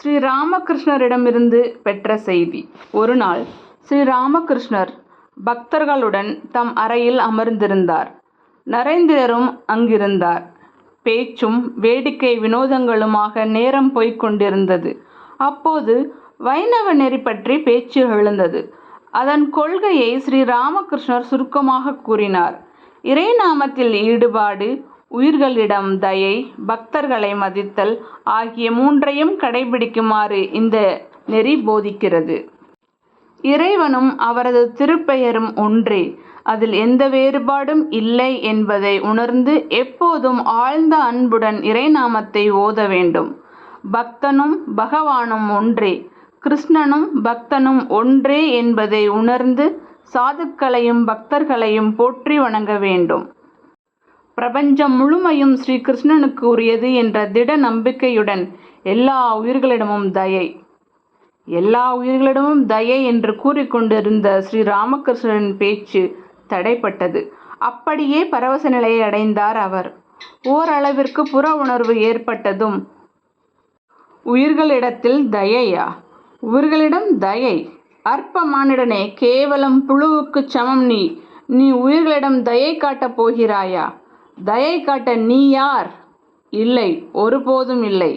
ஸ்ரீ ராமகிருஷ்ணரிடமிருந்து பெற்ற செய்தி. ஒரு நாள் ஸ்ரீ ராமகிருஷ்ணர் பக்தர்களுடன் தம் அறையில் அமர்ந்திருந்தார். நரேந்திரரும் அங்கிருந்தார். பேச்சும் வேடிக்கை வினோதங்களுமாக நேரம் போய்க் கொண்டிருந்தது. அப்போது வைணவ நெறி பற்றி பேச்சு எழுந்தது. அதன் கொள்கையை ஸ்ரீ ராமகிருஷ்ணர் சுருக்கமாக கூறினார். இறைநாமத்தில் ஈடுபாடு, உயிர்களிடம் தயை, பக்தர்களை மதித்தல் ஆகிய மூன்றையும் கடைபிடிக்குமாறு இந்த நெறி போதிக்கிறது. இறைவனும் அவரது திருப்பெயரும் ஒன்றே, அதில் எந்த வேறுபாடும் இல்லை என்பதை உணர்ந்து எப்போதும் ஆழ்ந்த அன்புடன் இறைநாமத்தை ஓத வேண்டும். பக்தனும் பகவானும் ஒன்றே, கிருஷ்ணனும் பக்தனும் ஒன்றே என்பதை உணர்ந்து சாதுக்களையும் பக்தர்களையும் போற்றி வணங்க வேண்டும். பிரபஞ்சம் முழுமையும் ஸ்ரீ கிருஷ்ணனுக்கு உரியது என்ற திட நம்பிக்கையுடன் எல்லா உயிர்களிடமும் தயை என்று கூறிக்கொண்டிருந்த ஸ்ரீ ராமகிருஷ்ணரின் பேச்சு தடைப்பட்டது. அப்படியே பரவச நிலையை அடைந்தார் அவர். ஓரளவிற்கு புற உணர்வு ஏற்பட்டதும், உயிர்களிடத்தில் தயையா? உயிர்களிடம் தயை? அற்ப மானிடனே, கேவலம் புழுவுக்கு சமம் நீ உயிர்களிடம் தயை காட்டப் போகிறாயா? தயை காட்ட நீ யார்? இல்லை, ஒருபோதும் இல்லை.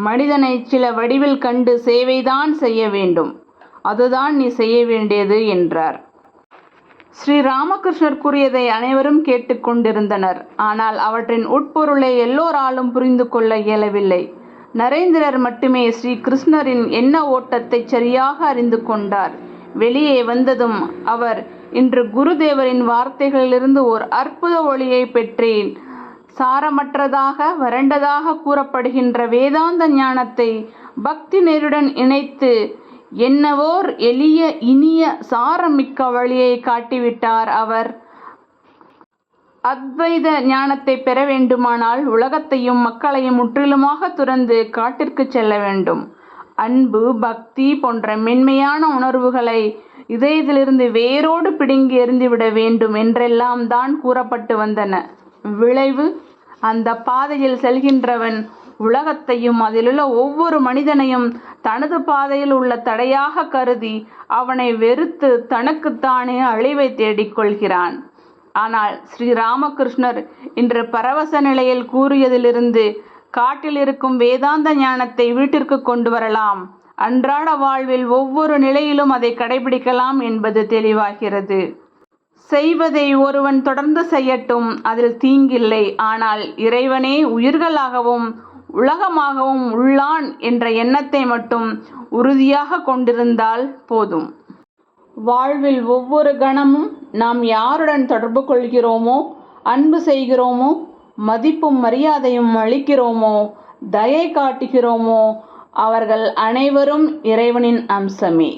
மனிதனை சில வடிவில் கண்டு சேவைதான் செய்ய வேண்டும். அதுதான் நீ செய்ய வேண்டியது என்றார். ஸ்ரீ ராமகிருஷ்ணர் கூறியதை அனைவரும் கேட்டுக்கொண்டிருந்தனர். ஆனால் அவற்றின் உட்பொருளை எல்லோராலும் புரிந்து கொள்ள இயலவில்லை. நரேந்திரர் மட்டுமே ஸ்ரீ கிருஷ்ணரின் எண்ண ஓட்டத்தை சரியாக அறிந்து கொண்டார். வெளியே வந்ததும் அவர், இன்று குருதேவரின் வார்த்தைகளிலிருந்து ஓர் அற்புத ஒளியை பெற்றேன். சாரமற்றதாக வறண்டதாக கூறப்படுகின்ற வேதாந்த ஞானத்தை பக்தி நெறியுடன் இணைத்து என்னவோர் எளிய இனிய சாரமிக்க வழியை காட்டிவிட்டார் அவர். அத்வைத ஞானத்தை பெற வேண்டுமானால் உலகத்தையும் மக்களையும் முற்றிலுமாக துறந்து காட்டிற்கு செல்ல வேண்டும். அன்பு, பக்தி போன்ற மென்மையான உணர்வுகளை இதயத்திலிருந்து வேரோடு பிடுங்கி எறிந்துவிட வேண்டும் என்றெல்லாம் தான் கூறப்பட்டு வந்தன. விளைவு, அந்த பாதையில் செல்கின்றவன் உலகத்தையும் அதிலுள்ள ஒவ்வொரு மனிதனையும் தனது பாதையில் உள்ள தடையாக கருதி அவனை வெறுத்து தனக்குத்தானே அழிவை தேடிக்கொள்கிறான். ஆனால் ஸ்ரீ ராமகிருஷ்ணர் இன்று பரவச நிலையில் கூறியதிலிருந்து காட்டில் இருக்கும் வேதாந்த ஞானத்தை வீட்டிற்கு கொண்டு வரலாம். அன்றாட வாழ்வில் ஒவ்வொரு நிலையிலும் அதை கடைபிடிக்கலாம் என்பது தெளிவாகிறது. செய்வதை ஒருவன் தொடர்ந்து செய்யட்டும், அதில் தீங்கில்லை. ஆனால் இறைவனே உயிர்களாகவும் உலகமாகவும் உள்ளான் என்ற எண்ணத்தை மட்டும் உறுதியாக கொண்டிருந்தால் போதும். வாழ்வில் ஒவ்வொரு கணமும் நாம் யாருடன் தொடர்பு கொள்கிறோமோ, அன்பு செய்கிறோமோ, மதிப்பும் மரியாதையும் அளிக்கிறோமோ, தயை காட்டுகிறோமோ, அவர்கள் அனைவரும் இறைவனின் அம்சமே.